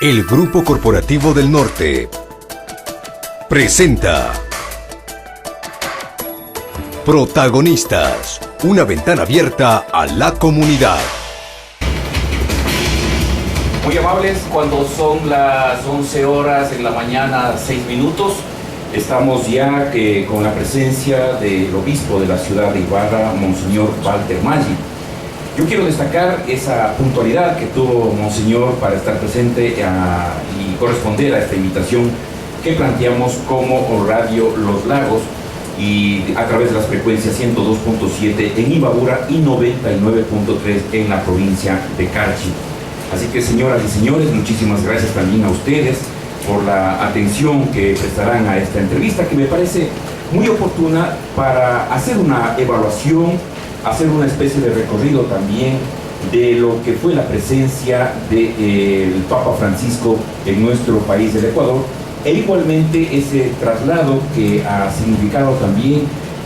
El Grupo Corporativo del Norte presenta Protagonistas, una ventana abierta a la comunidad. Muy amables, cuando son las 11 horas en la mañana, 6 minutos, estamos ya con la presencia del obispo de la ciudad de Ibarra, Monseñor Walter Maggi. Yo quiero destacar esa puntualidad que tuvo Monseñor para estar presente y corresponder a esta invitación que planteamos como Radio Los Lagos y a través de las frecuencias 102.7 en Imbabura y 99.3 en la provincia de Carchi. Así que, señoras y señores, muchísimas gracias también a ustedes por la atención que prestarán a esta entrevista, que me parece muy oportuna para hacer una evaluación, hacer una especie de recorrido también de lo que fue la presencia del Papa Francisco en nuestro país, el Ecuador, e igualmente ese traslado que ha significado también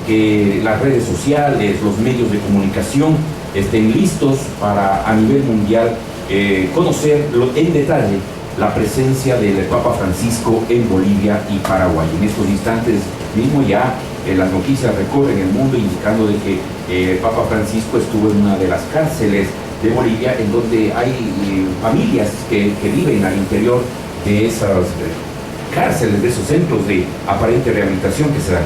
que las redes sociales, los medios de comunicación estén listos para a nivel mundial conocer en detalle la presencia del Papa Francisco en Bolivia y Paraguay. En estos instantes mismo ya las noticias recorren el mundo indicando de que el Papa Francisco estuvo en una de las cárceles de Bolivia, en donde hay familias que viven al interior de esas cárceles, de esos centros de aparente rehabilitación que se dan.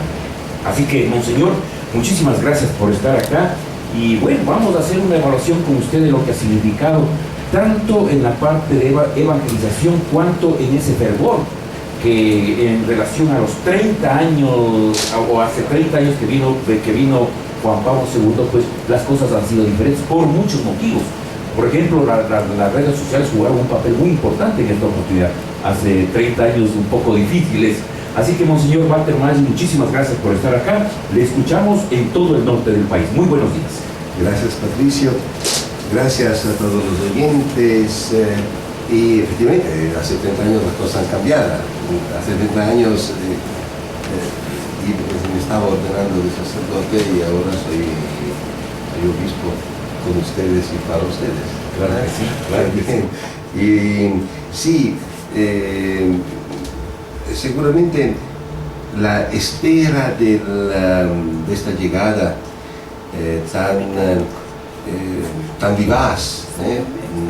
Así que, Monseñor, muchísimas gracias por estar acá y bueno, vamos a hacer una evaluación con usted de lo que ha significado tanto en la parte de evangelización cuanto en ese fervor que en relación a los 30 años o hace 30 años que vino Juan Pablo II, pues las cosas han sido diferentes por muchos motivos. Por ejemplo, las redes sociales jugaron un papel muy importante en esta oportunidad, hace 30 años un poco difíciles. Así que, Monseñor Walter Maggi, muchísimas gracias por estar acá. Le escuchamos en todo el norte del país. Muy buenos días. Gracias, Patricio. Gracias a todos los oyentes. Y efectivamente, hace 30 años las cosas han cambiado. Hace 30 años me estaba ordenando de sacerdote y ahora soy obispo con ustedes y para ustedes. Claro que sí, claro que sí. Y sí, seguramente la espera de esta llegada tan vivaz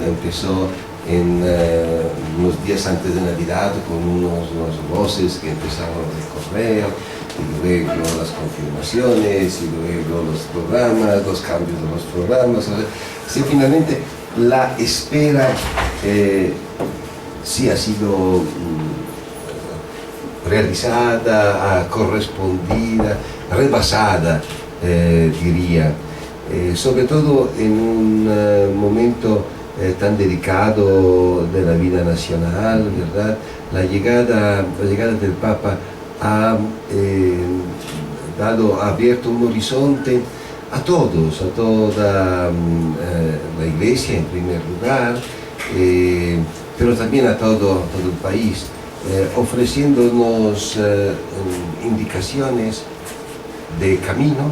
empezó en unos días antes de Navidad con unos voces que empezaron de correo, y luego las confirmaciones, y luego los programas, los cambios de los programas. Sí, finalmente la espera sí ha sido realizada, correspondida, rebasada, diría. Sobre todo en un momento tan delicado de la vida nacional, ¿verdad? La llegada del Papa ha abierto un horizonte a todos, a toda la Iglesia en primer lugar, pero también a todo el país, ofreciéndonos indicaciones de camino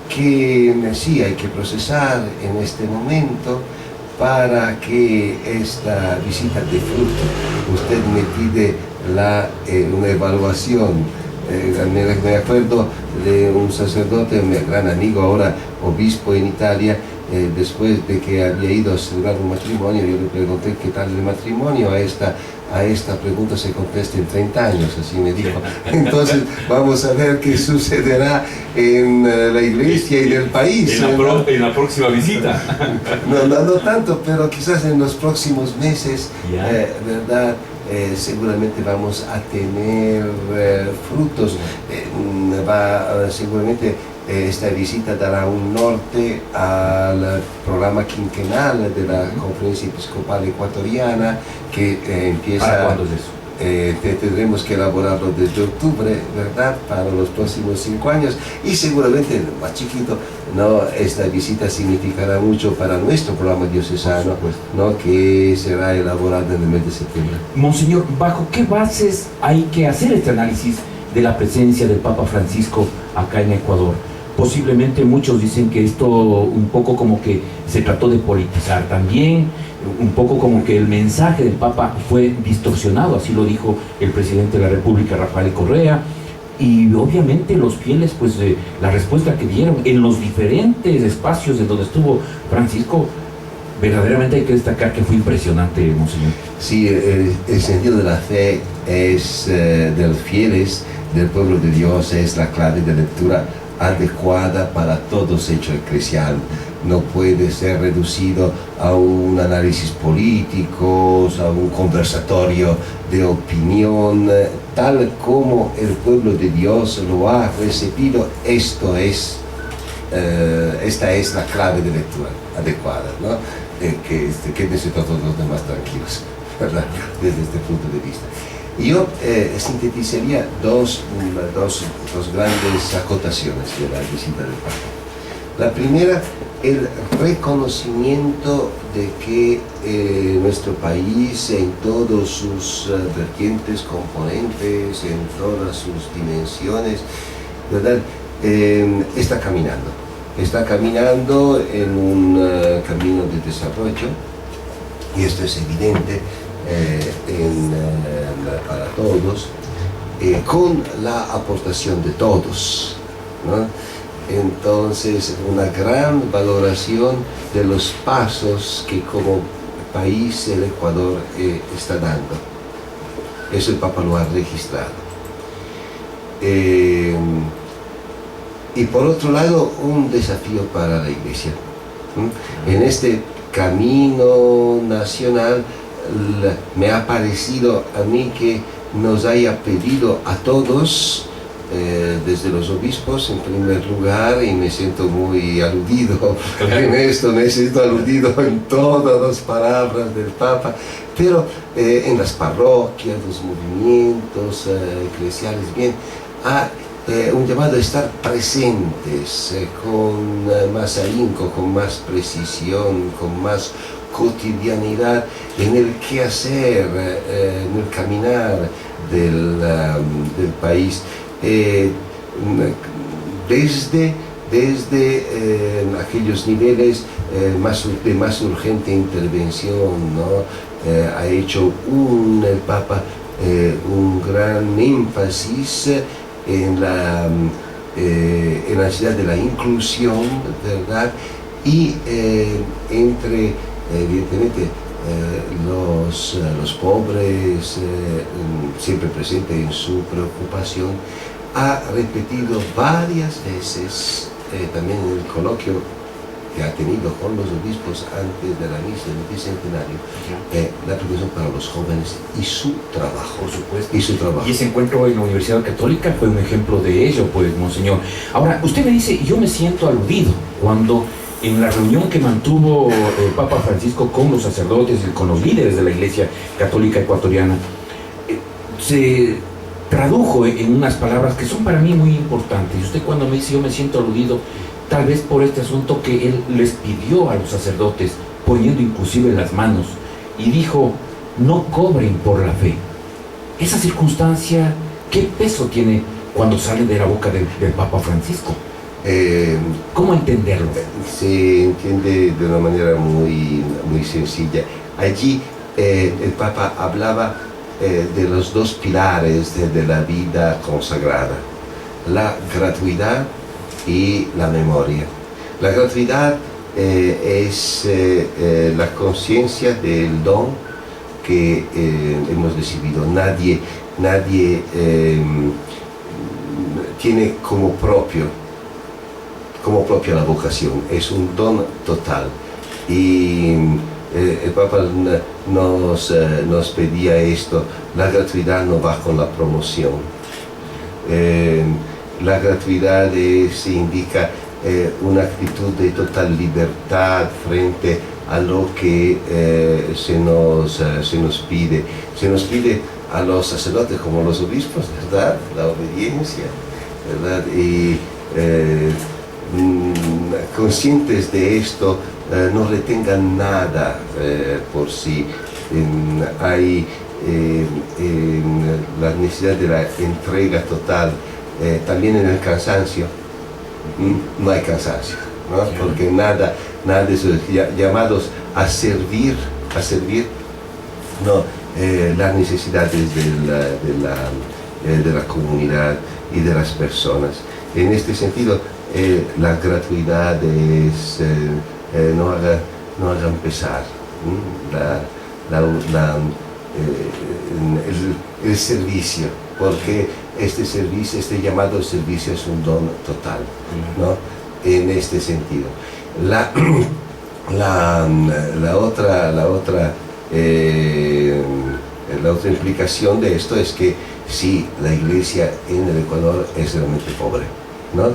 que sí hay que procesar en este momento para que esta visita dé fruto. Usted me pide una evaluación. Me acuerdo de un sacerdote, un gran amigo, ahora obispo en Italia, después de que había ido a celebrar un matrimonio, yo le pregunté qué tal el matrimonio. A esta pregunta se contesta en 30 años, así me dijo. Entonces vamos a ver qué sucederá en la iglesia y en el país. En la próxima visita. No tanto, pero quizás en los próximos meses, ¿verdad? Seguramente vamos a tener frutos. Seguramente esta visita dará un norte al programa quinquenal de la Conferencia Episcopal Ecuatoriana que empieza... ¿Cuándo es eso? Tendremos que elaborarlo desde octubre, ¿verdad? Para los próximos 5 años y seguramente, más chiquito, ¿no? Esta visita significará mucho para nuestro programa diocesano, ¿no? Que será elaborado en el mes de septiembre. Monseñor, ¿bajo qué bases hay que hacer este análisis de la presencia del Papa Francisco acá en Ecuador? Posiblemente muchos dicen que esto un poco como que se trató de politizar también, un poco como que el mensaje del Papa fue distorsionado, así lo dijo el presidente de la República, Rafael Correa, y obviamente los fieles, pues la respuesta que dieron en los diferentes espacios en donde estuvo Francisco, verdaderamente hay que destacar que fue impresionante, Monseñor. Sí, el sentido de la fe es de los fieles, del pueblo de Dios, es la clave de lectura adecuada para todos hechos eclesial. No puede ser reducido a un análisis político, a un conversatorio de opinión, tal como el pueblo de Dios lo ha recibido. Esta es la clave de lectura adecuada, ¿no? Quédense todos los demás tranquilos, ¿verdad? Desde este punto de vista. Yo sintetizaría dos grandes acotaciones de la visita del Papa. La primera, el reconocimiento de que nuestro país, en todos sus vertientes, componentes, en todas sus dimensiones, ¿verdad? Está caminando en un camino de desarrollo, y esto es evidente para todos, con la aportación de todos, ¿no? Entonces, una gran valoración de los pasos que como país el Ecuador está dando. Eso el Papa lo ha registrado. Y por otro lado, un desafío para la Iglesia. En este camino nacional, me ha parecido a mí que nos haya pedido a todos, desde los obispos en primer lugar, y me siento muy aludido en esto, me siento aludido en todas las palabras del Papa, pero en las parroquias, los movimientos eclesiales, bien, un llamado a estar presentes con más ahínco, con más precisión, con más cotidianidad en el quehacer, en el caminar del país, desde aquellos niveles de más urgente intervención, ¿no? Ha hecho el Papa un gran énfasis en la necesidad de la inclusión, ¿verdad? Y entre, evidentemente, los pobres, siempre presente en su preocupación, ha repetido varias veces, también en el coloquio que ha tenido con los obispos antes de la misa del bicentenario, la preocupación para los jóvenes y su trabajo. Por supuesto. Y su trabajo. Y ese encuentro en la Universidad Católica fue un ejemplo de ello, pues, Monseñor. Ahora, usted me dice, yo me siento aludido cuando en la reunión que mantuvo el Papa Francisco con los sacerdotes y con los líderes de la Iglesia Católica Ecuatoriana, se tradujo en unas palabras que son para mí muy importantes. Y usted cuando me dice yo me siento aludido, tal vez por este asunto que él les pidió a los sacerdotes, poniendo inclusive las manos, y dijo, no cobren por la fe. Esa circunstancia, ¿qué peso tiene cuando sale de la boca del Papa Francisco? ¿Cómo entenderlo? Se entiende de una manera muy sencilla. Allí el Papa hablaba de los dos pilares de la vida consagrada, la gratuidad y la memoria. La gratuidad es la conciencia del don que hemos recibido. Nadie tiene como propia la vocación, es un don total. Y el Papa nos pedía esto: la gratuidad no va con la promoción. La gratuidad indica una actitud de total libertad frente a lo que se nos pide. Se nos pide a los sacerdotes como a los obispos, ¿verdad? La obediencia, ¿verdad? Y conscientes de esto, no retengan nada por sí. Hay la necesidad de la entrega total. También en el cansancio, no hay cansancio, ¿no? Porque nada de eso, llamados a servir a servir no, las necesidades de la comunidad y de las personas. En este sentido, la gratuidad es no hagan pesar el servicio, porque este llamado servicio es un don total, ¿no? En este sentido. La otra implicación de esto es que sí, la iglesia en el Ecuador es realmente pobre, ¿no?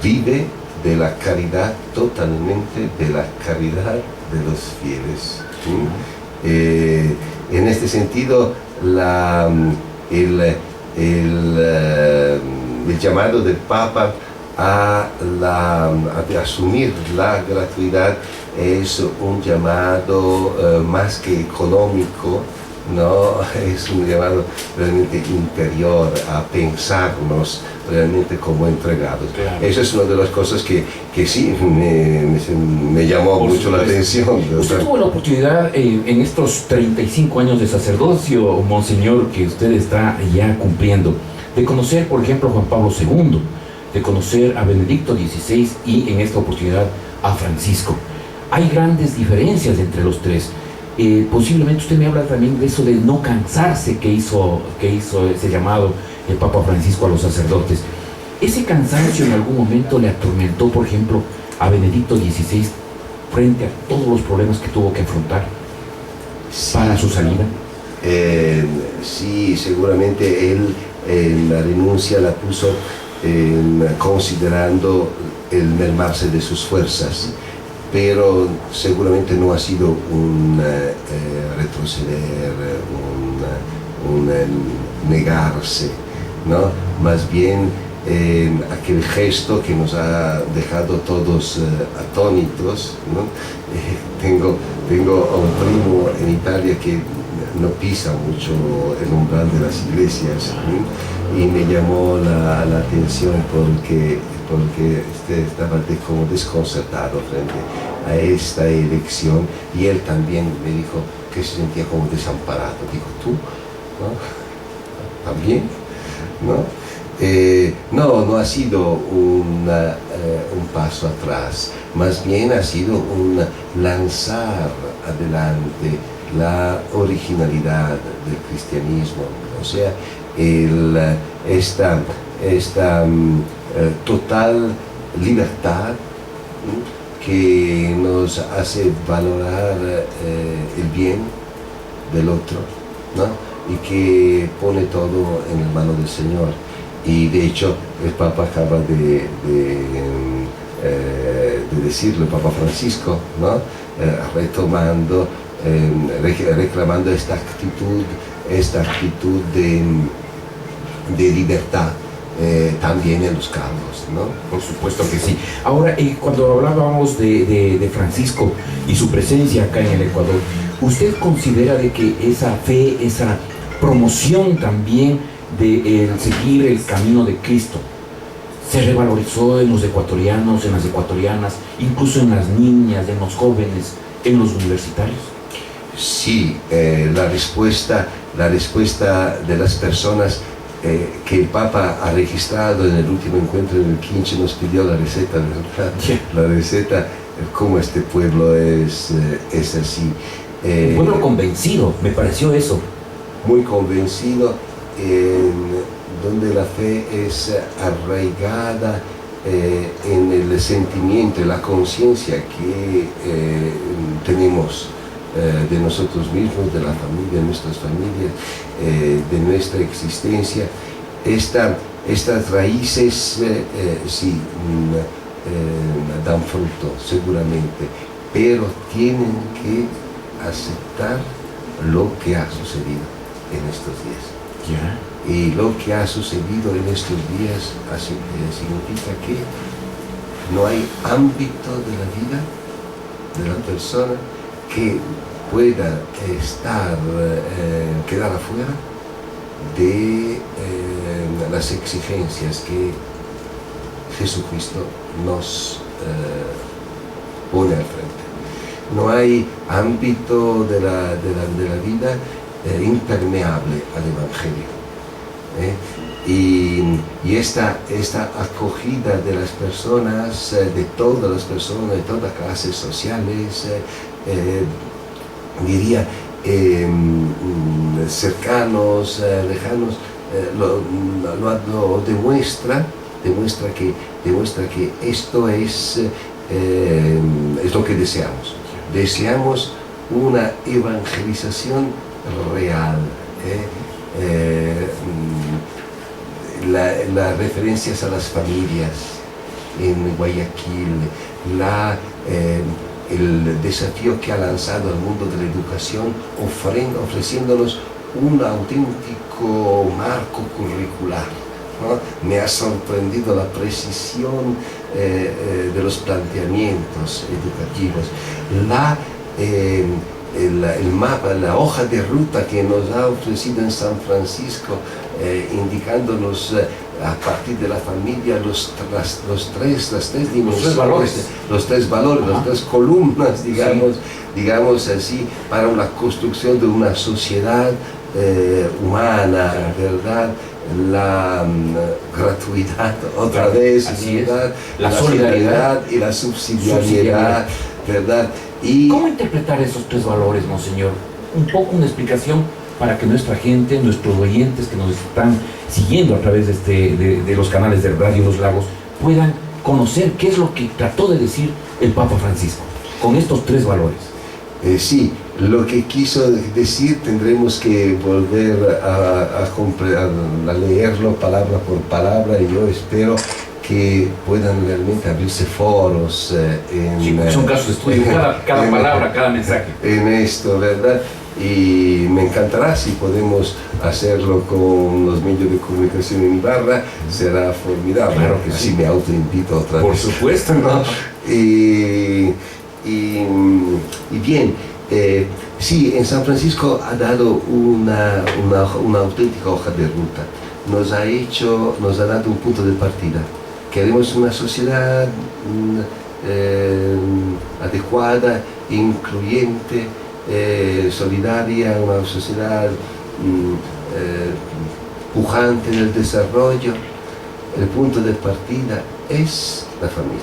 Vive de la caridad, totalmente de la caridad de los fieles. En este sentido, el llamado del Papa a asumir la gratuidad es un llamado más que económico, ¿no? Es un llamado realmente interior, a pensarnos realmente como entregados. Claro. Esa es una de las cosas que sí me llamó Por mucho la supuesto. atención. Usted tuvo la oportunidad en estos 35 años de sacerdocio, Monseñor, que usted está ya cumpliendo, de conocer, por ejemplo, a Juan Pablo II, de conocer a Benedicto XVI y en esta oportunidad a Francisco. Hay grandes diferencias entre los tres. Posiblemente usted me habla también de eso de no cansarse que hizo ese llamado el Papa Francisco a los sacerdotes. ¿Ese cansancio en algún momento le atormentó, por ejemplo, a Benedicto XVI frente a todos los problemas que tuvo que afrontar para su salida? Sí, seguramente él la renuncia la puso considerando el mermarse de sus fuerzas, pero seguramente no ha sido un retroceder, un negarse, ¿no? Más bien aquel gesto que nos ha dejado todos atónitos, ¿no? Tengo a un primo en Italia que no pisa mucho el umbral de las iglesias, ¿no? Y me llamó la atención porque estaba como desconcertado frente a esta elección, y él también me dijo que se sentía como desamparado. Digo, ¿tú? ¿No? ¿También? ¿No? No ha sido un paso atrás, más bien ha sido un lanzar adelante la originalidad del cristianismo, o sea, esta total libertad que nos hace valorar el bien del otro, ¿no? Y que pone todo en la mano del Señor. Y de hecho el Papa acaba de decirlo, el Papa Francisco, ¿no? Retomando, reclamando esta actitud de libertad también en los cargos, ¿no? Por supuesto que sí. Ahora, cuando hablábamos de Francisco y su presencia acá en el Ecuador, ¿usted considera de que esa fe, esa promoción también de seguir el camino de Cristo se revalorizó en los ecuatorianos, en las ecuatorianas, incluso en las niñas, en los jóvenes, en los universitarios? Sí, la respuesta de las personas que el Papa ha registrado en el último encuentro en el Quinche, nos pidió la receta, ¿verdad? Sí. La receta, cómo este pueblo es así. Un pueblo convencido, me pareció eso. Muy convencido, donde la fe es arraigada en el sentimiento, en la conciencia que tenemos de nosotros mismos, de la familia, de nuestras familias, de nuestra existencia. Estas raíces sí dan fruto, seguramente, pero tienen que aceptar lo que ha sucedido en estos días. Ya. Y lo que ha sucedido en estos días significa que no hay ámbito de la vida de la persona que pueda quedar afuera de las exigencias que Jesucristo nos pone al frente. no hay ámbito de la vida impermeable al Evangelio. Y esta acogida de las personas, de todas las personas, de todas clases sociales, diría, cercanos, lejanos, lo demuestra que esto es lo que deseamos. Deseamos una evangelización real. Las referencias a las familias en Guayaquil, el desafío que ha lanzado al mundo de la educación, ofreciéndonos un auténtico marco curricular, ¿no? Me ha sorprendido la precisión de los planteamientos educativos, el mapa, la hoja de ruta que nos ha ofrecido en San Francisco, indicándonos a partir de la familia las tres dimensiones, los tres valores, las tres columnas, digamos así, para la construcción de una sociedad humana, ¿verdad? La gratuidad, otra vez, ¿verdad? La solidaridad y la subsidiariedad, ¿verdad? Y ¿cómo interpretar esos tres valores, Monseñor? Un poco una explicación para que nuestra gente, nuestros oyentes que nos están siguiendo a través de los canales de Radio Los Lagos, puedan conocer qué es lo que trató de decir el Papa Francisco con estos tres valores. Sí, lo que quiso decir tendremos que volver a leerlo palabra por palabra, y yo espero que puedan realmente abrirse foros son casos de estudio, cada palabra, cada mensaje. En esto, ¿verdad? Y me encantará si podemos hacerlo con los medios de comunicación en Ibarra, será formidable. Claro que así sí. me autoinvito otra vez. Por supuesto, ¿no? Y bien, sí, en San Francisco ha dado una auténtica hoja de ruta. Nos ha dado un punto de partida. Queremos una sociedad adecuada, incluyente, solidaria, una sociedad pujante en el desarrollo. El punto de partida es la familia.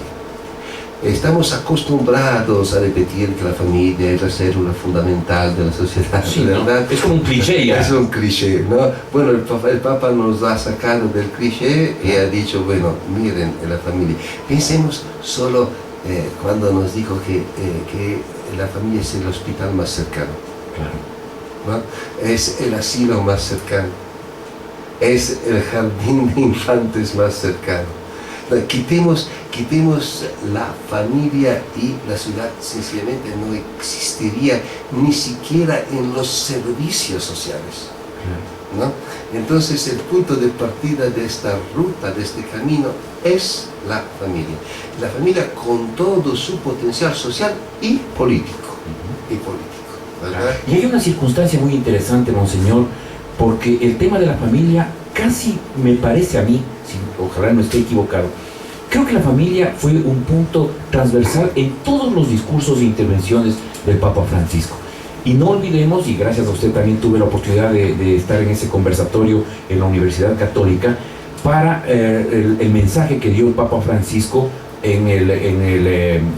Estamos acostumbrados a repetir que la familia es la célula fundamental de la sociedad, Sí, ¿verdad? ¿no? Es como un cliché ya. Es un cliché, ¿no? Bueno, el Papa nos ha sacado del cliché y ha dicho, bueno, miren la familia. Pensemos solo cuando nos dijo que la familia es el hospital más cercano, Claro. ¿no? Es el asilo más cercano, es el jardín de infantes más cercano. Quitemos la familia y la ciudad sencillamente no existiría ni siquiera en los servicios sociales, ¿no? Entonces el punto de partida de esta ruta, de este camino, es la familia con todo su potencial social y político, ¿verdad? Y hay una circunstancia muy interesante, Monseñor, porque el tema de la familia casi me parece a mí, ojalá no esté equivocado, creo que la familia fue un punto transversal en todos los discursos e intervenciones del Papa Francisco. Y no olvidemos, y gracias a usted también tuve la oportunidad de estar en ese conversatorio en la Universidad Católica, para el mensaje que dio el Papa Francisco en el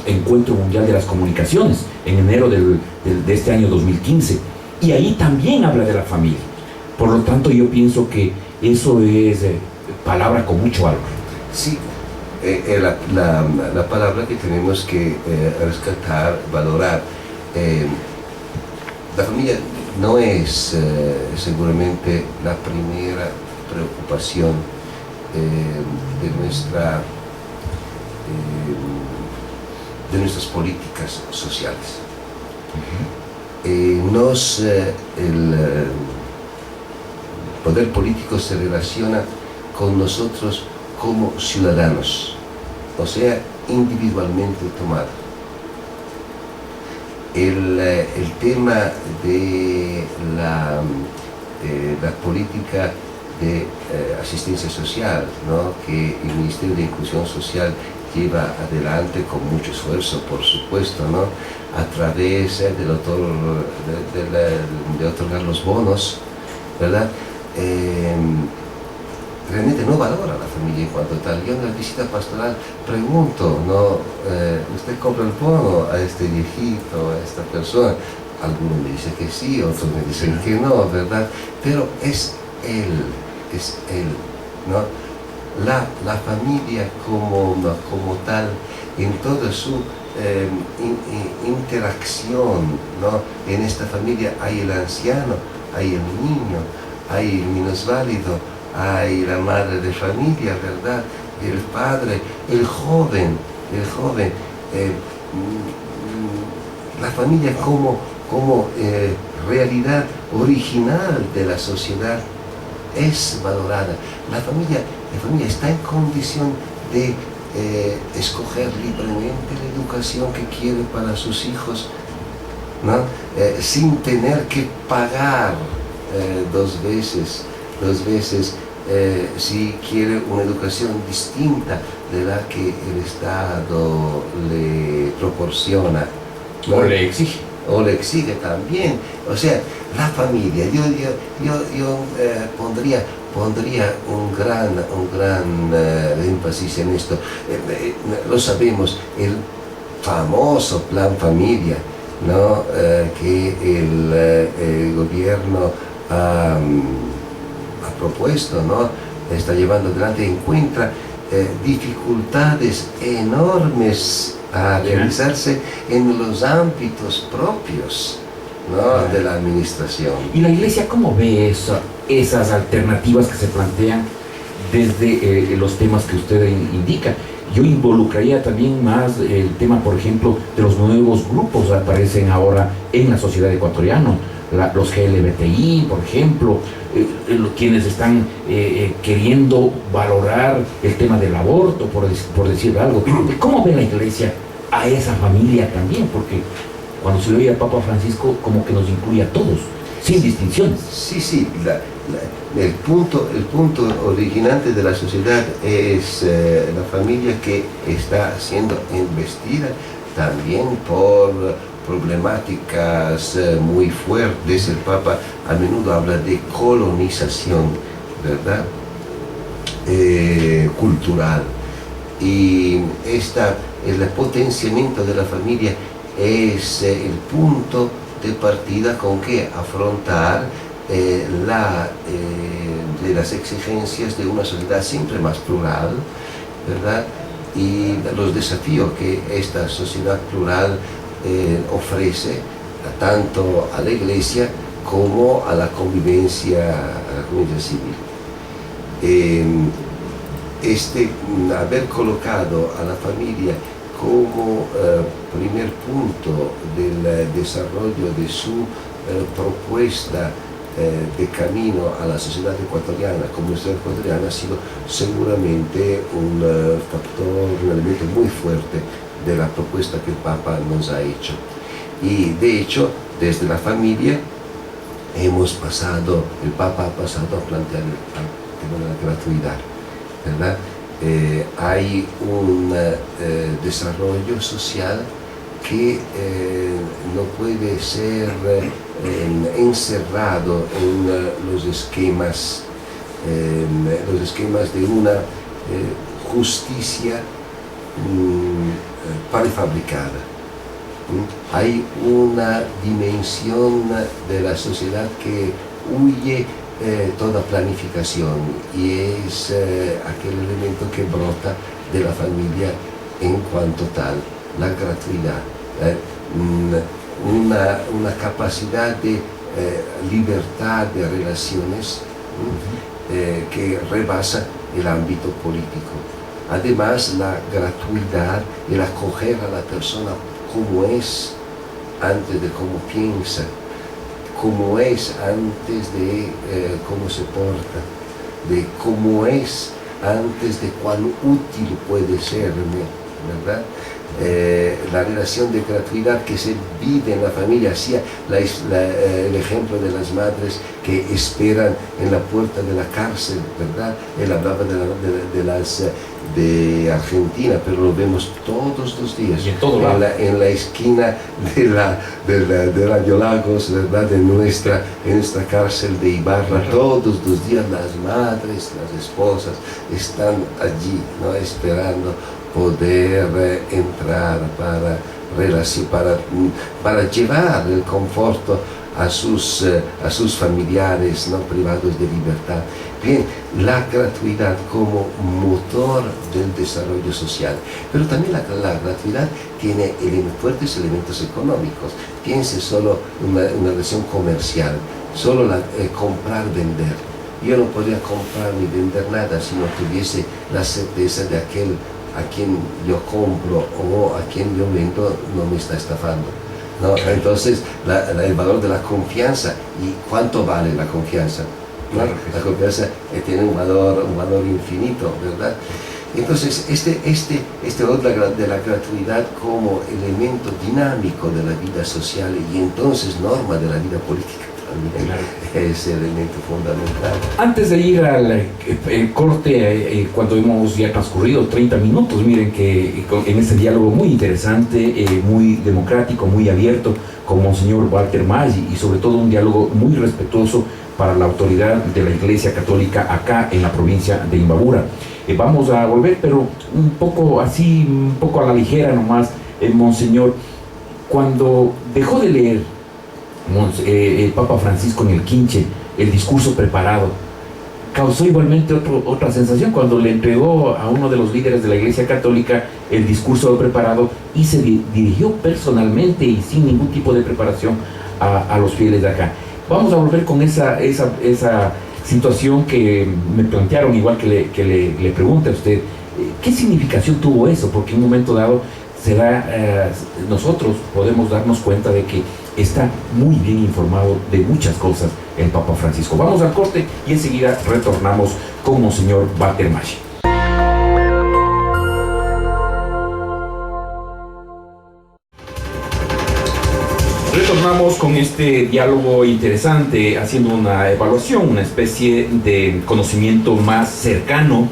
Encuentro Mundial de las Comunicaciones, en enero de este año 2015. Y ahí también habla de la familia. Por lo tanto, yo pienso que eso es palabra con mucho valor. Sí, la palabra que tenemos que rescatar, valorar. La familia no es seguramente la primera preocupación de nuestras políticas sociales. El poder político se relaciona con nosotros como ciudadanos, o sea, individualmente tomados. El tema de la política de asistencia social, ¿no?, que el Ministerio de Inclusión Social lleva adelante con mucho esfuerzo, por supuesto, ¿no? A través de otorgar los bonos, ¿verdad? Realmente no valora a la familia en cuanto tal. Yo en la visita pastoral pregunto, ¿no? ¿Usted compra el bono a este viejito, a esta persona? Algunos me dicen que sí, otros me dicen que no, ¿verdad? Pero es él, ¿no? La familia como tal, en toda su interacción, ¿no? En esta familia hay el anciano, hay el niño, hay el minusválido, hay la madre de familia, ¿verdad? El padre, el joven, la familia como realidad original de la sociedad es valorada. La familia está en condición de escoger libremente la educación que quiere para sus hijos, ¿no? Sin tener que pagar dos veces si quiere una educación distinta de la que el Estado le proporciona, ¿no? O le exige también. O sea, la familia, yo pondría un gran énfasis en esto. Lo sabemos, el famoso plan familia, ¿no? Que el gobierno ha propuesto, ¿no? Está llevando adelante, encuentra dificultades enormes a realizarse en los ámbitos propios, ¿no? De la administración. ¿Y la Iglesia cómo ve esas alternativas que se plantean desde los temas que usted indica? Yo involucraría también más el tema, por ejemplo, de los nuevos grupos que aparecen ahora en la sociedad ecuatoriana, los GLBTI, por ejemplo, quienes están queriendo valorar el tema del aborto, por decir algo. ¿Cómo ve la Iglesia a esa familia también? Porque cuando se le oye al Papa Francisco, como que nos incluye a todos, sin distinciones. Sí, el punto originante de la sociedad es la familia, que está siendo investida también por problemáticas muy fuertes. El Papa a menudo habla de colonización, ¿verdad? Cultural. Y el potenciamiento de la familia es el punto de partida con que afrontar las exigencias de una sociedad siempre más plural, ¿verdad? Y los desafíos que esta sociedad plural ofrece tanto a la Iglesia como a la convivencia civil. Haber colocado a la familia como primer punto del desarrollo de su propuesta de camino a la sociedad ecuatoriana, como sociedad ecuatoriana, ha sido seguramente un elemento muy fuerte de la propuesta que el Papa nos ha hecho. Y de hecho, desde la familia el Papa ha pasado a plantear el tema de la gratuidad, ¿verdad? Hay un desarrollo social que no puede ser encerrado en los esquemas de una justicia prefabricada. Hay una dimensión de la sociedad que huye toda planificación, y es aquel elemento que brota de la familia en cuanto tal, la gratuidad, una capacidad de libertad de relaciones que rebasa el ámbito político. Además, la gratuidad, el acoger a la persona como es, antes de cómo piensa, como es antes de cómo se porta, de cómo es antes de cuán útil puede serme, ¿verdad? La relación de gratuidad que se vive en la familia, hacía el ejemplo de las madres que esperan en la puerta de la cárcel, ¿verdad? Él hablaba de Argentina, pero lo vemos todos los días. Y en todo lado. En la esquina de Radio Lagos, ¿verdad? En nuestra cárcel de Ibarra, todos los días las madres, las esposas están allí, ¿no? Esperando poder entrar para llevar el conforto a sus familiares, ¿no? Privados de libertad. Bien, la gratuidad como motor del desarrollo social, pero también la gratuidad tiene fuertes elementos económicos. Piense solo en una relación comercial, solo comprar, vender. Yo no podría comprar ni vender nada si no tuviese la certeza de aquel a quien yo compro o a quien yo vendo no me está estafando, ¿no? Entonces, el valor de la confianza. ¿Y cuánto vale la confianza? ¿No? La confianza tiene un valor infinito, ¿verdad? Entonces, este valor de la gratuidad como elemento dinámico de la vida social y entonces norma de la vida política también, es el elemento fundamental. Antes de ir al corte, cuando hemos ya transcurrido 30 minutos, miren que en este diálogo muy interesante, muy democrático, muy abierto, con Monseñor Walter Maggi, y sobre todo un diálogo muy respetuoso para la autoridad de la Iglesia Católica acá en la provincia de Imbabura. Vamos a volver, pero un poco a la ligera nomás, Monseñor, cuando dejó de leer el Papa Francisco en el Quinche el discurso preparado, causó igualmente otra sensación cuando le entregó a uno de los líderes de la Iglesia Católica el discurso preparado y se dirigió personalmente y sin ningún tipo de preparación a los fieles de acá. Vamos a volver con esa situación que me plantearon, igual que le pregunte a usted, ¿qué significación tuvo eso? Porque en un momento dado nosotros podemos darnos cuenta de que está muy bien informado de muchas cosas el Papa Francisco. Vamos al corte y enseguida retornamos con Monseñor Walter Maggi. Retornamos con este diálogo interesante, haciendo una evaluación, una especie de conocimiento más cercano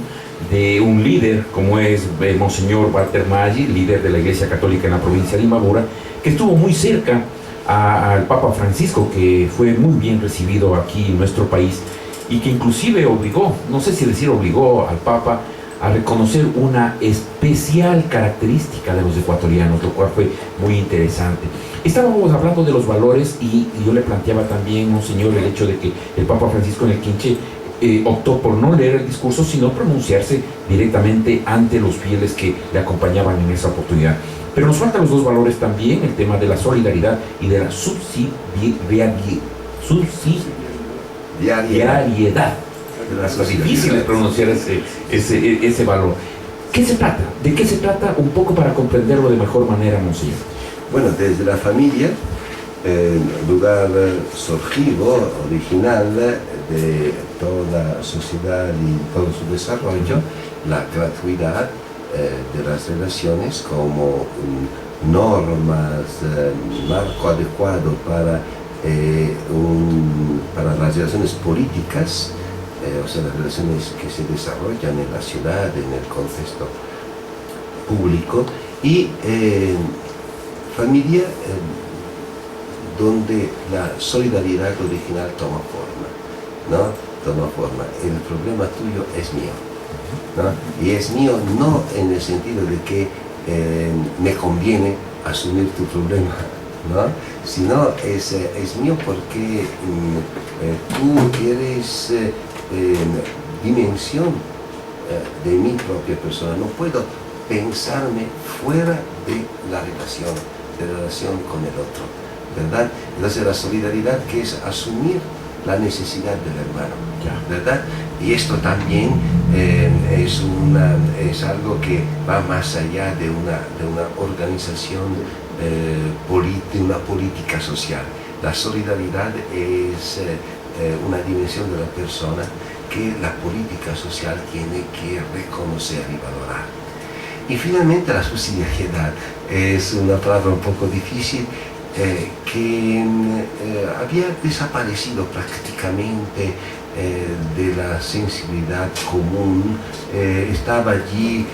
de un líder como es Monseñor Walter Maggi, líder de la Iglesia Católica en la provincia de Imbabura, que estuvo muy cerca al Papa Francisco, que fue muy bien recibido aquí en nuestro país y que inclusive obligó, no sé si decir obligó al Papa a reconocer una especial característica de los ecuatorianos, lo cual fue muy interesante. Estábamos hablando de los valores y yo le planteaba también, Monseñor, el hecho de que el Papa Francisco en el Quinche optó por no leer el discurso, sino pronunciarse directamente ante los fieles que le acompañaban en esa oportunidad. Pero nos faltan los dos valores también, el tema de la solidaridad y de la subsidiariedad. Es difícil de pronunciar ese valor. ¿Qué se trata? ¿De qué se trata? Un poco para comprenderlo de mejor manera, Monseñor. Bueno, desde la familia, lugar surgido, original de toda sociedad y todo su desarrollo, la gratuidad de las relaciones como normas, marco adecuado para las relaciones políticas, o sea, las relaciones que se desarrollan en la ciudad, en el contexto público, y familia donde la solidaridad original toma forma, ¿no? Toma forma. El problema tuyo es mío, ¿no? Y es mío no en el sentido de que me conviene asumir tu problema, ¿no? Sino es mío porque tú eres dimensión de mi propia persona. No puedo pensarme fuera de la relación con el otro, ¿verdad? Entonces la solidaridad, que es asumir la necesidad del hermano, ¿verdad? Y esto también es algo que va más allá de una organización de una política social. La solidaridad es una dimensión de la persona que la política social tiene que reconocer y valorar. Y finalmente la subsidiariedad es una palabra un poco difícil que había desaparecido prácticamente de la sensibilidad común, estaba allí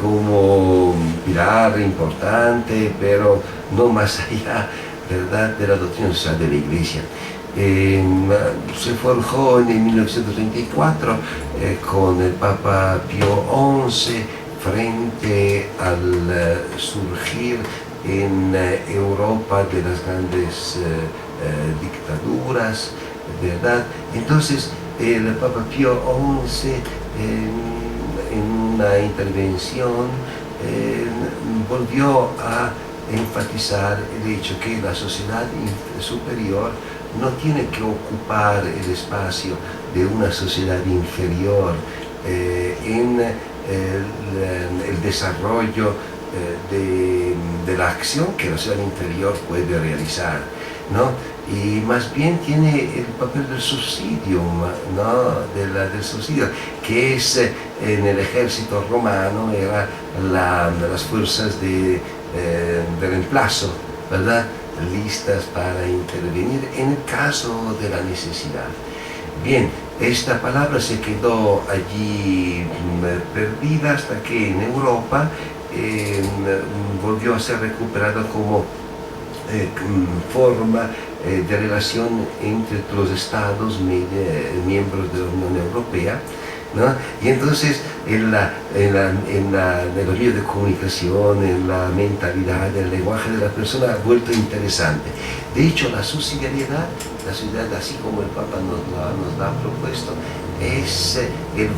como pilar importante, pero no más allá, ¿verdad?, de la doctrina social de la Iglesia. Se forjó en 1934 con el Papa Pío XI frente al surgir en Europa de las grandes dictaduras, ¿verdad? Entonces el Papa Pío XI en una intervención volvió a enfatizar el hecho que la sociedad superior no tiene que ocupar el espacio de una sociedad inferior en el desarrollo de la acción que la sociedad inferior puede realizar, ¿no? Y más bien tiene el papel del subsidio, ¿no?, del subsidio, que es en el ejército romano era las fuerzas de reemplazo, ¿verdad?, listas para intervenir en el caso de la necesidad. Bien, esta palabra se quedó allí perdida hasta que en Europa volvió a ser recuperada como forma de relación entre los estados miembros de la Unión Europea, ¿no? Y entonces en los medios de comunicación, en la mentalidad, en el lenguaje de la persona ha vuelto interesante. De hecho, la subsidiariedad, así como el Papa nos la ha propuesto, es el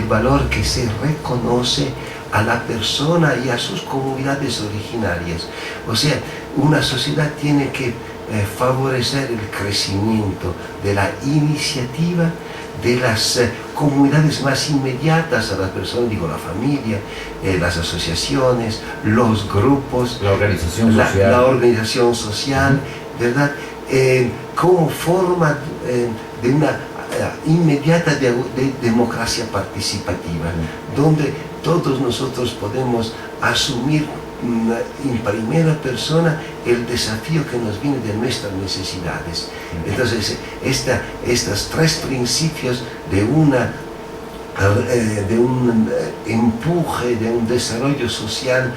valor que se reconoce a la persona y a sus comunidades originarias. O sea, una sociedad tiene que favorecer el crecimiento de la iniciativa de las comunidades más inmediatas a la persona, digo la familia, las asociaciones, los grupos, la organización social, la organización social, ¿verdad? Como forma de una inmediata de democracia participativa, donde todos nosotros podemos asumir en primera persona el desafío que nos viene de nuestras necesidades. Entonces, estos tres principios de un empuje, de un desarrollo social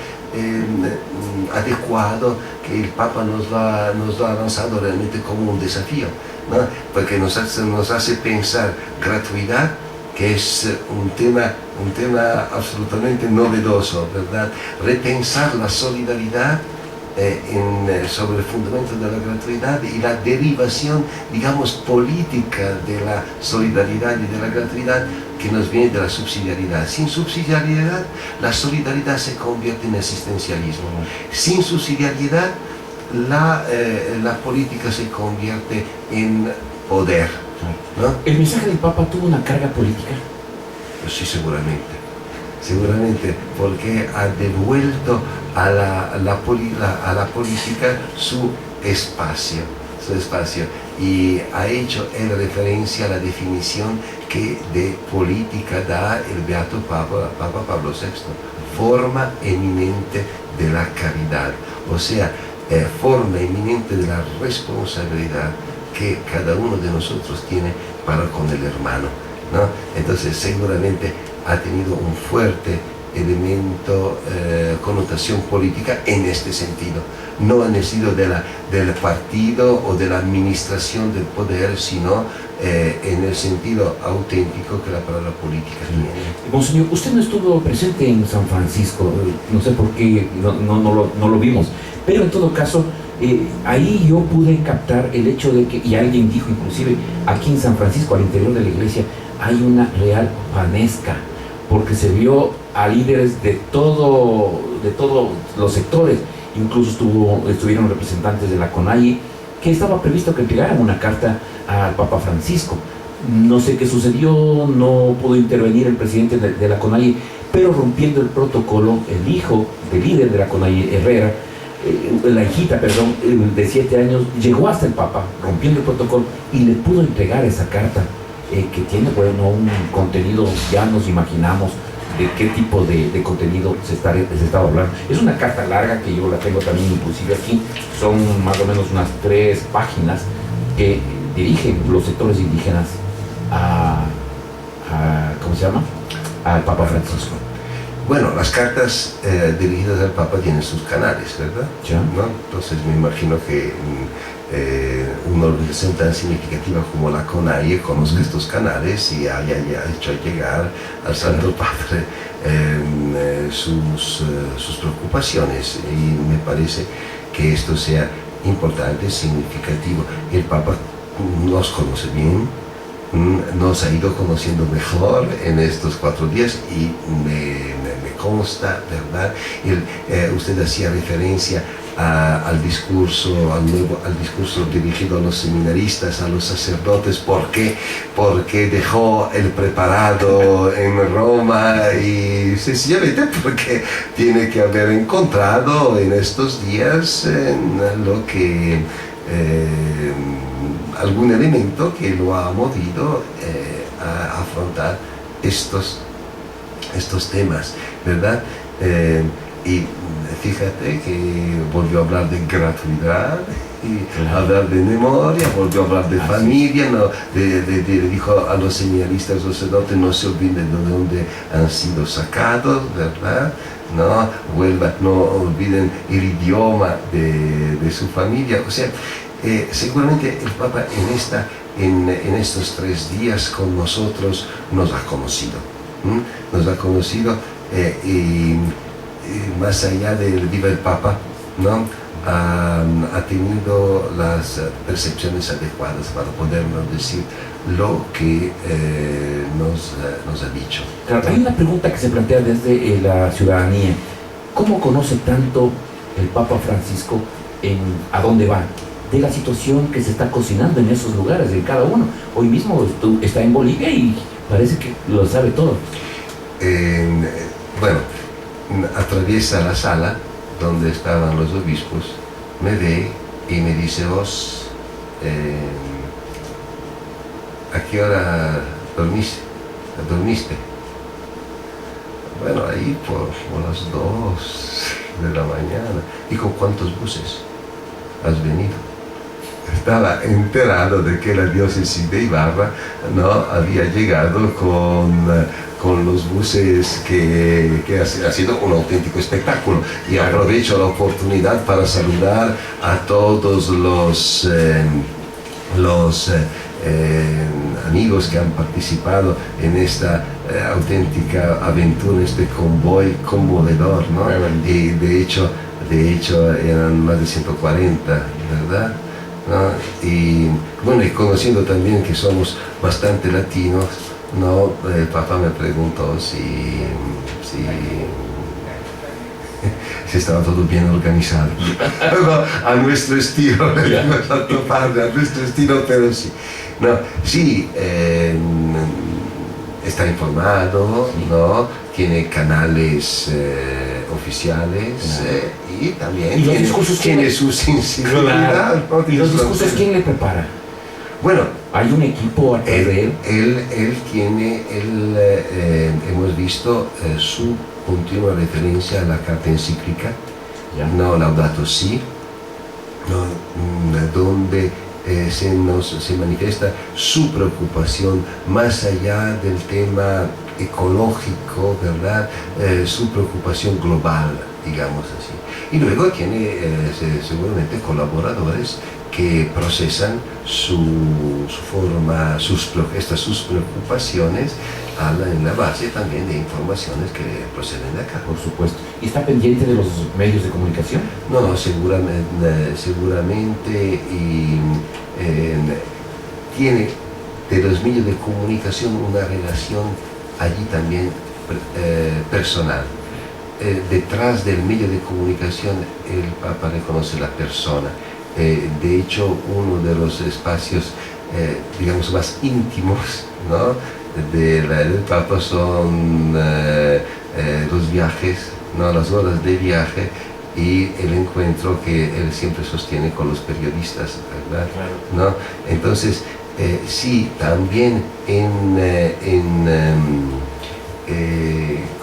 adecuado, que el Papa nos lo ha lanzado realmente como un desafío, ¿no? Porque nos hace pensar gratuidad, que es un tema absolutamente novedoso, ¿verdad? Repensar la solidaridad sobre el fundamento de la gratuidad y la derivación, digamos, política de la solidaridad y de la gratuidad que nos viene de la subsidiariedad. Sin subsidiariedad, la solidaridad se convierte en asistencialismo. Sin subsidiariedad, la política se convierte en poder, ¿no? ¿El mensaje del Papa tuvo una carga política? Pues sí, seguramente, porque ha devuelto a la política su espacio, y ha hecho en referencia a la definición que de política da el Beato Papa Pablo VI, forma eminente de la caridad, o sea, forma eminente de la responsabilidad que cada uno de nosotros tiene para con el hermano, ¿no? Entonces seguramente ha tenido un fuerte elemento, connotación política en este sentido, no en el sentido del partido o de la administración del poder, sino en el sentido auténtico que la palabra política tiene. Monseñor, usted no estuvo presente en San Francisco, no sé por qué no lo vimos, pero en todo caso, ahí yo pude captar el hecho de que, y alguien dijo inclusive, aquí en San Francisco, al interior de la iglesia, hay una real panesca, porque se vio a líderes de todos los sectores, incluso estuvieron representantes de la CONAIE, que estaba previsto que entregaran una carta al Papa Francisco. No sé qué sucedió, no pudo intervenir el presidente de la CONAIE, pero rompiendo el protocolo, el hijo del líder de la CONAIE, Herrera, la hijita, perdón, de 7 años, llegó hasta el Papa, rompiendo el protocolo, y le pudo entregar esa carta, que tiene, bueno, un contenido, ya nos imaginamos de qué tipo de contenido se estaba hablando. Es una carta larga que yo la tengo también inclusive aquí, son más o menos unas 3 páginas que dirigen los sectores indígenas a ¿cómo se llama? Al Papa Francisco. Bueno, las cartas dirigidas al Papa tienen sus canales, ¿verdad? Ya. ¿No? Entonces me imagino que una organización tan significativa como la CONAIE conozca estos canales y haya hecho llegar al Santo Padre sus preocupaciones, y me parece que esto sea importante, significativo. El Papa nos conoce bien, nos ha ido conociendo mejor en estos 4 días, y me consta, ¿verdad? Usted hacía referencia al discurso dirigido a los seminaristas, a los sacerdotes, porque dejó el preparado en Roma, y sencillamente porque tiene que haber encontrado en estos días algún elemento que lo ha movido a afrontar estos temas, ¿verdad? Y fíjate que volvió a hablar de gratuidad, y hablar de memoria, volvió a hablar de familia, ¿no? Dijo a los seminaristas, los sacerdotes, no se olviden de dónde han sido sacados, ¿verdad? No olviden el idioma de su familia. O sea, seguramente el Papa en estos 3 días con nosotros nos ha conocido. Y más allá del viva el Papa, ¿no? Ha tenido las percepciones adecuadas para podernos decir lo que nos ha dicho. Claro, hay una pregunta que se plantea desde la ciudadanía. ¿Cómo conoce tanto el Papa Francisco a dónde va? De la situación que se está cocinando en esos lugares, de cada uno. Hoy mismo está en Bolivia y parece que lo sabe todo. Bueno, atraviesa la sala donde estaban los obispos, me ve y me dice: vos, ¿a qué hora dormiste? Bueno, ahí por las 2 de la mañana. ¿Y con cuántos buses has venido? Estaba enterado de que la diócesis de Ibarra había llegado con los buses, que ha sido un auténtico espectáculo, y aprovecho la oportunidad para saludar a todos los amigos que han participado en esta auténtica aventura, en este convoy conmovedor, ¿no? Y de hecho eran más de 140, ¿verdad? ¿No? Y bueno, y conociendo también que somos bastante latinos, el Papa me preguntó si estaba todo bien organizado. A nuestro estilo, Santo Padre, a nuestro estilo, pero sí. Sí, está informado, tiene canales oficiales, y también tiene su sensibilidad. ¿Y los discursos quién le prepara? Bueno, ¿hay un equipo atrás de él? Hemos visto su continua referencia a la carta encíclica, Laudato Si, donde se manifiesta su preocupación más allá del tema ecológico, ¿verdad? Su preocupación global, digamos así. Y luego tiene seguramente colaboradores que procesan estas sus preocupaciones en la base también de informaciones que proceden de acá. Por supuesto. ¿Y está pendiente de los medios de comunicación? No, seguramente, y tiene de los medios de comunicación una relación allí también personal. Detrás del medio de comunicación el Papa reconoce la persona. De hecho, uno de los espacios, digamos, más íntimos, del Papa son los viajes, las horas de viaje y el encuentro que él siempre sostiene con los periodistas, ¿verdad? Claro. Entonces, sí, también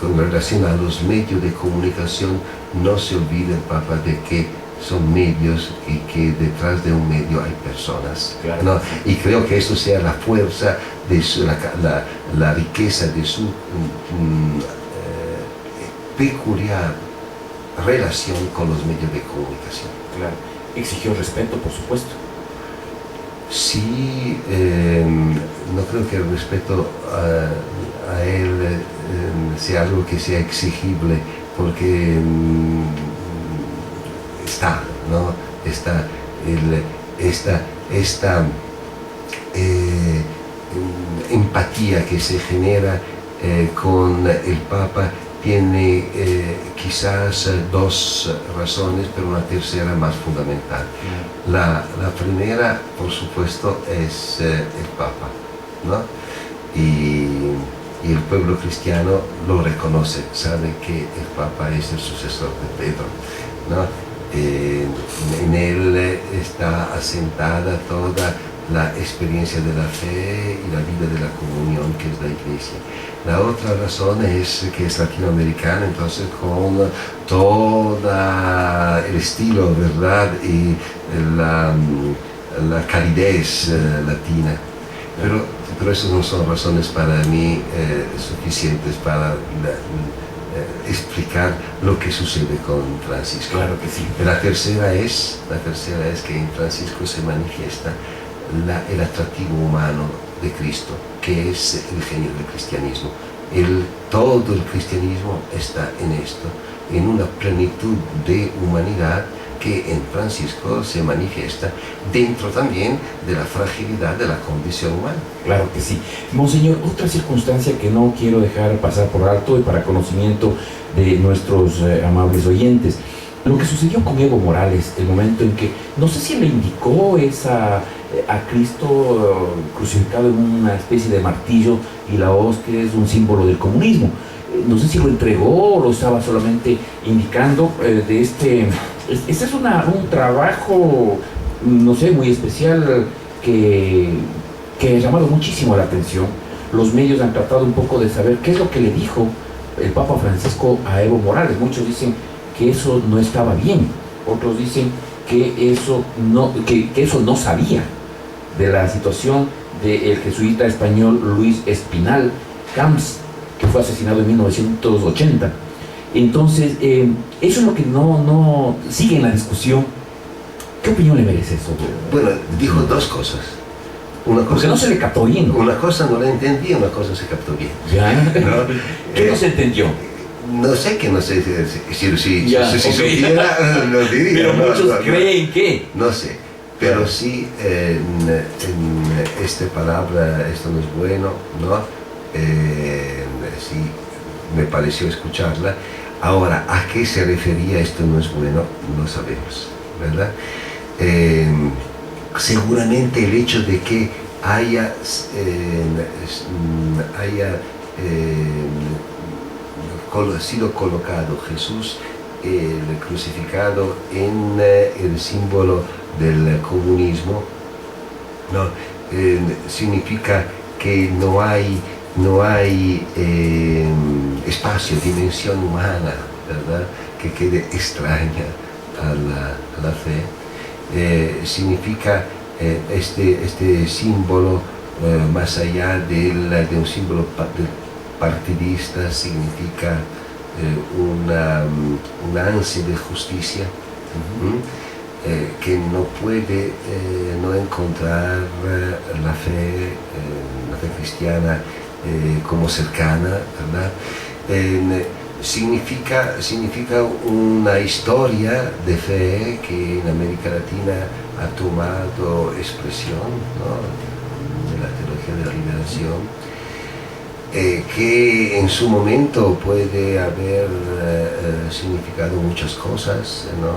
con relación a los medios de comunicación, no se olvide el Papa de que son medios y que detrás de un medio hay personas, Claro. ¿no? Y creo que eso sea la fuerza, de la riqueza de su peculiar relación con los medios de comunicación. Claro. Exigió respeto, por supuesto. Sí, no creo que el respeto a él sea algo que sea exigible, porque está, ¿no? Está esta empatía que se genera con el Papa tiene quizás dos razones, pero una tercera más fundamental. La primera, por supuesto, es el Papa, ¿no? Y el pueblo cristiano lo reconoce, sabe que el Papa es el sucesor de Pedro, ¿no? En él está asentada toda la experiencia de la fe y la vida de la comunión que es la Iglesia. La otra razón es que es latinoamericana, entonces con todo el estilo, ¿verdad? Y la calidez latina. Pero esas no son razones para mí suficientes para explicar lo que sucede con Francisco. Claro que sí. La tercera es que en Francisco se manifiesta el atractivo humano de Cristo, que es el genio del cristianismo. Todo el cristianismo está en esto, en una plenitud de humanidad que en Francisco se manifiesta dentro también de la fragilidad de la condición humana. Claro que sí. Monseñor, otra circunstancia que no quiero dejar pasar por alto y para conocimiento de nuestros amables oyentes. Lo que sucedió con Evo Morales, el momento en que, no sé si le indicó a Cristo crucificado en una especie de martillo y la hoz, que es un símbolo del comunismo. No sé si lo entregó o lo estaba solamente indicando Este es un trabajo, no sé, muy especial que ha llamado muchísimo la atención. Los medios han tratado un poco de saber qué es lo que le dijo el Papa Francisco a Evo Morales. Muchos dicen que eso no estaba bien, otros dicen que eso no sabía de la situación del jesuita español Luis Espinal Camps, que fue asesinado en 1980. Entonces, eso es lo que no sigue en la discusión. ¿Qué opinión le merece eso? Bueno, dijo dos cosas. Una cosa, porque no se le captó bien. Una cosa no la entendí, una cosa se captó bien. ¿Ya? ¿No? ¿Qué no se entendió? No sé, que no sé si Ya, si okay. supiera, lo diría. Pero no, muchos no, creen que... No sé, pero sí en esta palabra, esto no es bueno, ¿no? Sí, me pareció escucharla. Ahora, ¿a qué se refería esto no es bueno? No sabemos, ¿verdad? Seguramente el hecho de que haya sido colocado Jesús crucificado en el símbolo del comunismo, ¿no? Significa que no hay espacio, dimensión humana, ¿verdad?, que quede extraña a la fe. Significa este símbolo, más allá de un símbolo partidista, significa una ansia de justicia, que no puede no encontrar la fe cristiana como cercana, ¿verdad? Significa una historia de fe que en América Latina ha tomado expresión, ¿no?, de la teología de la liberación, que en su momento puede haber significado muchas cosas, ¿no?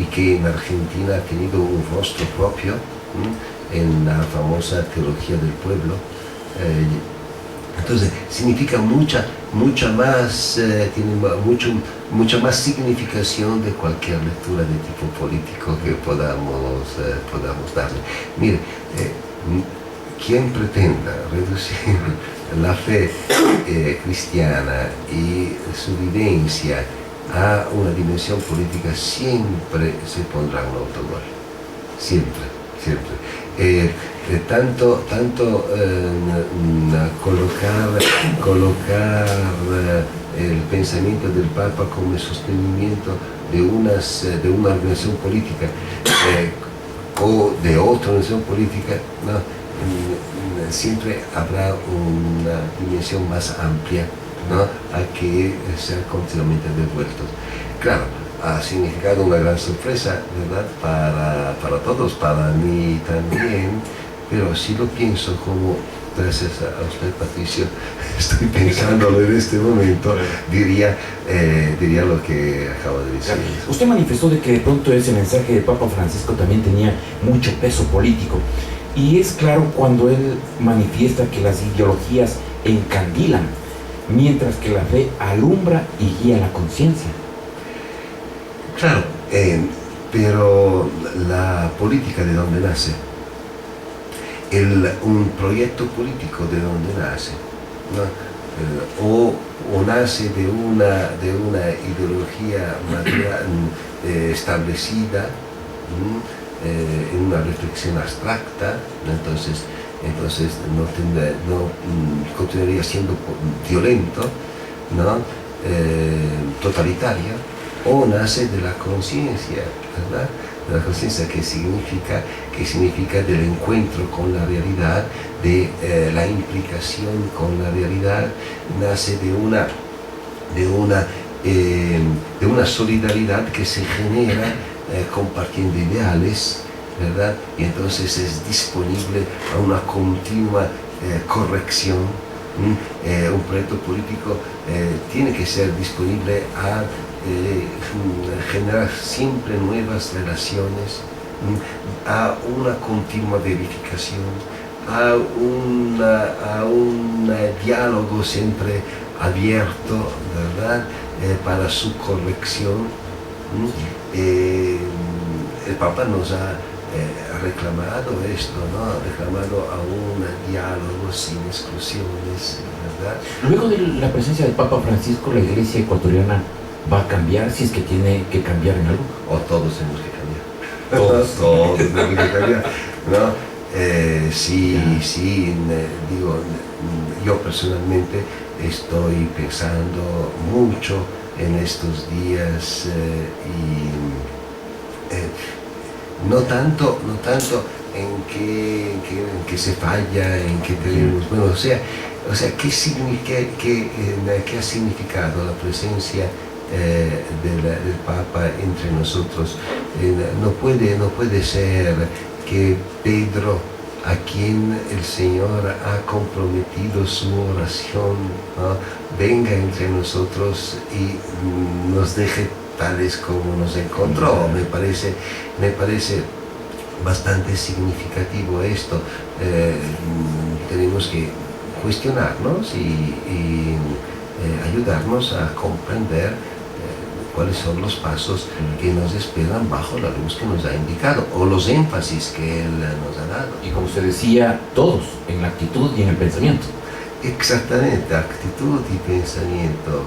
Y que en Argentina ha tenido un rostro propio, en la famosa teología del pueblo. Entonces significa mucha más, tiene mucha más significación de cualquier lectura de tipo político que podamos darle. Mire, quien pretenda reducir la fe cristiana y su vivencia a una dimensión política siempre se pondrá un autogol. Siempre, siempre. Tanto colocar el pensamiento del Papa como el sostenimiento de una organización política o de otra organización política, ¿no? Siempre habrá una dimensión más amplia, ¿no? A que ser continuamente devueltos. Claro, ha significado una gran sorpresa, ¿verdad? Para todos, para mí también, pero si lo pienso como, gracias a usted, Patricio, estoy pensándolo en este momento, diría lo que acabo de decir. Usted manifestó de que de pronto ese mensaje del Papa Francisco también tenía mucho peso político, y es claro cuando él manifiesta que las ideologías encandilan, mientras que la fe alumbra y guía la conciencia. Claro, pero la política de dónde nace, un proyecto político de dónde nace, ¿no? O nace de una ideología establecida, en una reflexión abstracta, entonces no continuaría siendo violento, ¿no? Totalitario, o nace de la conciencia, ¿verdad? De la conciencia, que significa del encuentro con la realidad, de la implicación con la realidad, nace de una solidaridad que se genera compartiendo ideales, ¿verdad? Y entonces es disponible a una continua corrección. Un proyecto político tiene que ser disponible a generar siempre nuevas relaciones, a una continua verificación, a un diálogo siempre abierto, ¿verdad? Para su corrección. El Papa nos ha reclamado esto, ¿no? Ha reclamado a un diálogo sin exclusiones, ¿verdad? Luego de la presencia del Papa Francisco, la Iglesia ecuatoriana va a cambiar, si es que tiene que cambiar en algo. O todos tenemos que cambiar. Todos tenemos que cambiar, ¿no? Digo, yo personalmente estoy pensando mucho en estos días no tanto en que se falla, en que tenemos, bueno, o sea, ¿qué ha significado la presencia del Papa entre nosotros? No puede ser que Pedro, a quien el Señor ha comprometido su oración, ¿no?, venga entre nosotros y nos deje tales como nos encontró. Me parece bastante significativo esto. Tenemos que cuestionarnos y ayudarnos a comprender cuáles son los pasos que nos esperan bajo la luz que nos ha indicado, o los énfasis que Él nos ha dado. Y como usted decía, todos, en la actitud y en el pensamiento. Exactamente, actitud y pensamiento.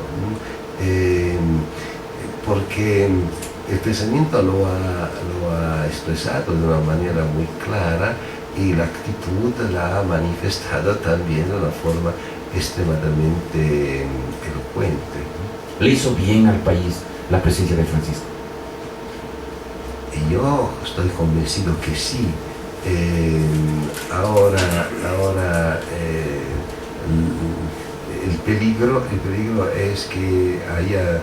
Porque el pensamiento lo ha expresado de una manera muy clara, y la actitud la ha manifestado también de una forma extremadamente elocuente. ¿Le hizo bien al país la presencia de Francisco? Yo estoy convencido que sí. Ahora el peligro es que haya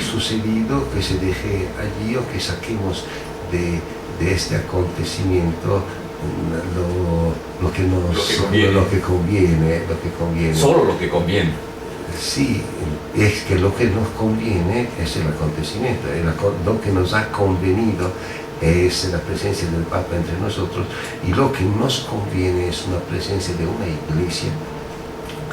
sucedido, que se deje allí, o que saquemos de este acontecimiento lo que conviene. Solo lo que conviene. Sí, es que lo que nos conviene es el acontecimiento. Lo que nos ha convenido es la presencia del Papa entre nosotros, y lo que nos conviene es una presencia de una iglesia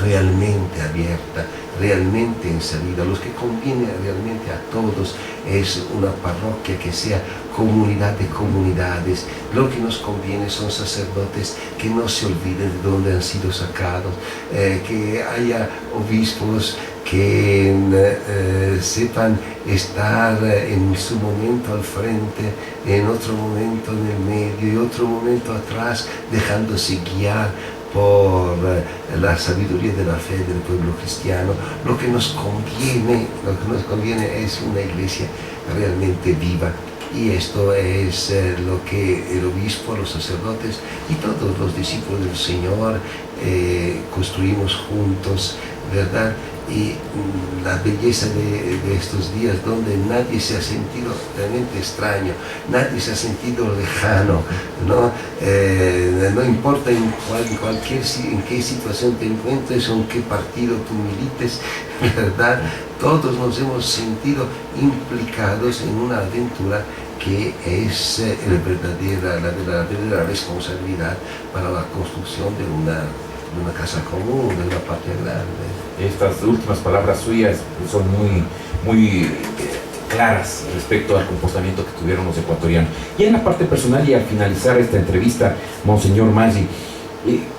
realmente abierta, realmente en salida. Lo que conviene realmente a todos es una parroquia que sea comunidad de comunidades. Lo que nos conviene son sacerdotes que no se olviden de dónde han sido sacados, que haya obispos que sepan estar en su momento al frente, en otro momento en el medio y otro momento atrás, dejándose guiar por la sabiduría de la fe del pueblo cristiano. Lo que nos conviene es una iglesia realmente viva. Y esto es lo que el obispo, los sacerdotes y todos los discípulos del Señor construimos juntos, ¿verdad? Y la belleza de estos días donde nadie se ha sentido realmente extraño, nadie se ha sentido lejano, ¿no? No importa en qué situación te encuentres o en qué partido tú milites, ¿verdad? Todos nos hemos sentido implicados en una aventura que es la verdadera responsabilidad para la construcción de una casa común, de una patria grande. Estas últimas palabras suyas son muy claras respecto al comportamiento que tuvieron los ecuatorianos. Y en la parte personal y al finalizar esta entrevista, Monseñor Maggi,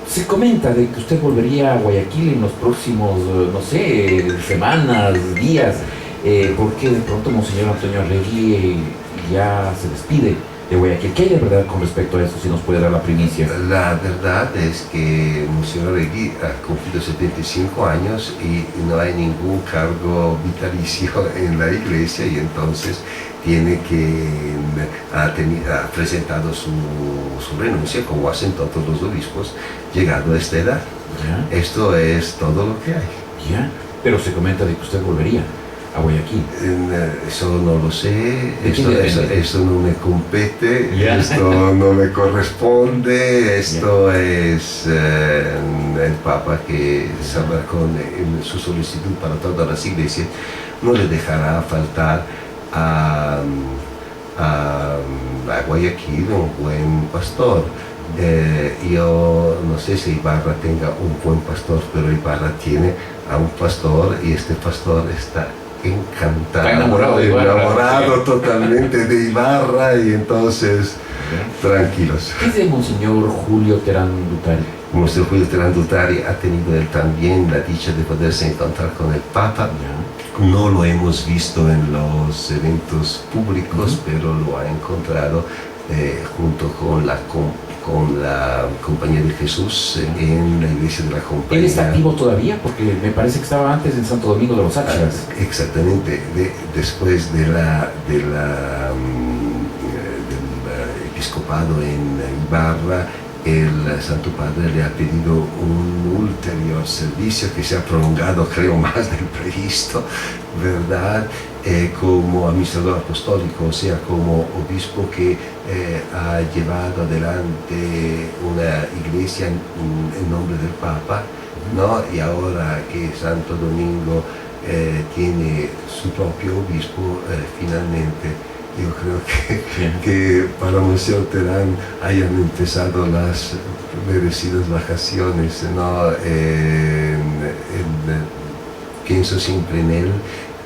se comenta de que usted volvería a Guayaquil en los próximos, no sé, semanas, días. ¿Por qué de pronto Monseñor Antonio Arregui ya se despide de Guayaquil? ¿Qué hay de verdad con respecto a eso, si nos puede dar la primicia? La verdad es que Monseñor Arregui ha cumplido 75 años y no hay ningún cargo vitalicio en la iglesia, y entonces ha presentado su renuncia, como hacen todos los obispos, llegado a esta edad. ¿Ya? Esto es todo lo que hay. ¿Ya? Pero se comenta de que usted volvería a Guayaquil. Eso no lo sé, eso no me compete, Yeah. esto no me corresponde, esto es el Papa que sabrá en su solicitud para todas las iglesias, no le dejará faltar a Guayaquil un buen pastor. Yo no sé si Ibarra tenga un buen pastor, pero Ibarra tiene a un pastor y este pastor está encantado, Está enamorado de Ibarra, enamorado sí. totalmente de Ibarra, y entonces tranquilos. ¿Qué es de Monseñor Julio Terán Dutari? Monseñor Julio Terán Dutari ha tenido él también la dicha de poderse encontrar con el Papa. ¿Ya? No lo hemos visto en los eventos públicos, pero lo ha encontrado junto con la Compañía de Jesús en la iglesia de la Compañía. ¿Él está activo todavía? Porque me parece que estaba antes en Santo Domingo de los Áchilas. Exactamente, después del episcopado en Ibarra, el Santo Padre le ha pedido un ulterior servicio que se ha prolongado, creo, más del previsto, ¿verdad? Como administrador apostólico, o sea, como obispo que ha llevado adelante una iglesia en nombre del Papa, ¿no? Y ahora que Santo Domingo tiene su propio obispo, finalmente yo creo que para Monseñor Terán hayan empezado las merecidas vacaciones, ¿no? Pienso siempre en él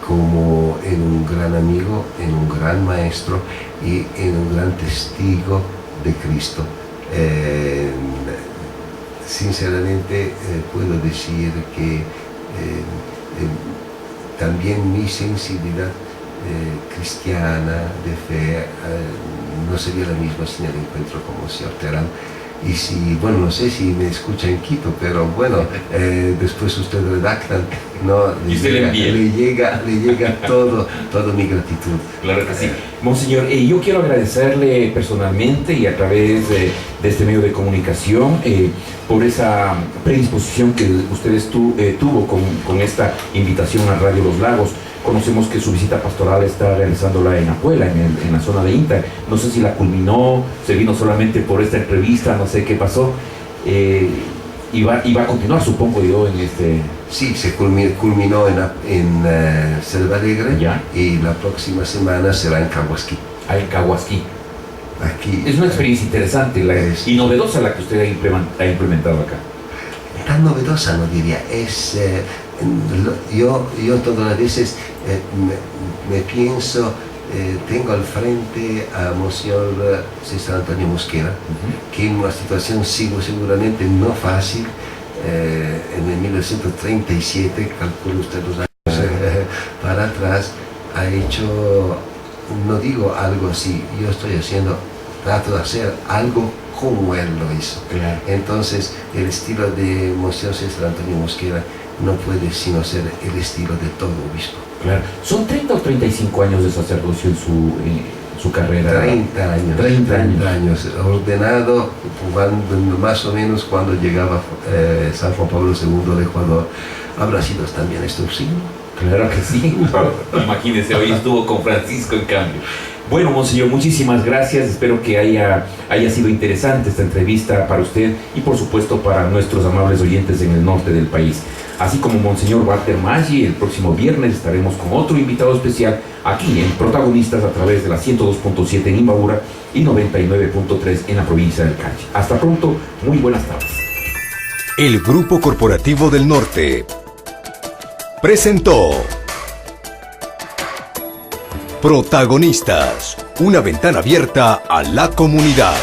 como en un gran amigo, en un gran maestro y en un gran testigo de Cristo. Sinceramente puedo decir que también mi sensibilidad cristiana, de fe, no sería la misma sin el encuentro con Monseñor Terán. Y si, bueno, no sé si me escucha en Quito, pero bueno, después usted redactan, ¿no? Le llega toda mi gratitud. Claro que sí. Monseñor, yo quiero agradecerle personalmente y a través de este medio de comunicación por esa predisposición que ustedes tuvo con esta invitación a Radio Los Lagos. Conocemos que su visita pastoral está realizándola en Apuela, en la zona de INTA. No sé si la culminó, se vino solamente por esta entrevista, no sé qué pasó. Y va a continuar, supongo yo, en este... Sí, se culminó en Selva Alegre. ¿Ya? Y la próxima semana será en Caguasquí. En Caguasquí. Aquí, Es una experiencia interesante y novedosa la que usted ha implementado acá. Tan novedosa, no diría, es... yo todas las veces me pienso, tengo al frente a Monseñor César Antonio Mosquera, que en una situación seguramente no fácil, en el 1937, calculo usted los años, para atrás, ha hecho, no digo algo así, yo estoy haciendo, trato de hacer algo como él lo hizo. Claro. Entonces, el estilo de Monseñor César Antonio Mosquera no puede sino ser el estilo de todo obispo. Claro. ¿Son 30 o 35 años de sacerdocio en su carrera? 30 años. 30 años. Ordenado más o menos cuando llegaba San Juan Pablo II de Ecuador. ¿Habrá sido también esto sí? Claro que sí. Imagínese, hoy estuvo con Francisco en cambio. Bueno, Monseñor, muchísimas gracias. Espero que haya sido interesante esta entrevista para usted y por supuesto para nuestros amables oyentes en el norte del país. Así como Monseñor Walter Maggi, el próximo viernes estaremos con otro invitado especial aquí en Protagonistas a través de la 102.7 en Imbabura y 99.3 en la provincia del Canchi. Hasta pronto, muy buenas tardes. El Grupo Corporativo del Norte presentó Protagonistas, una ventana abierta a la comunidad.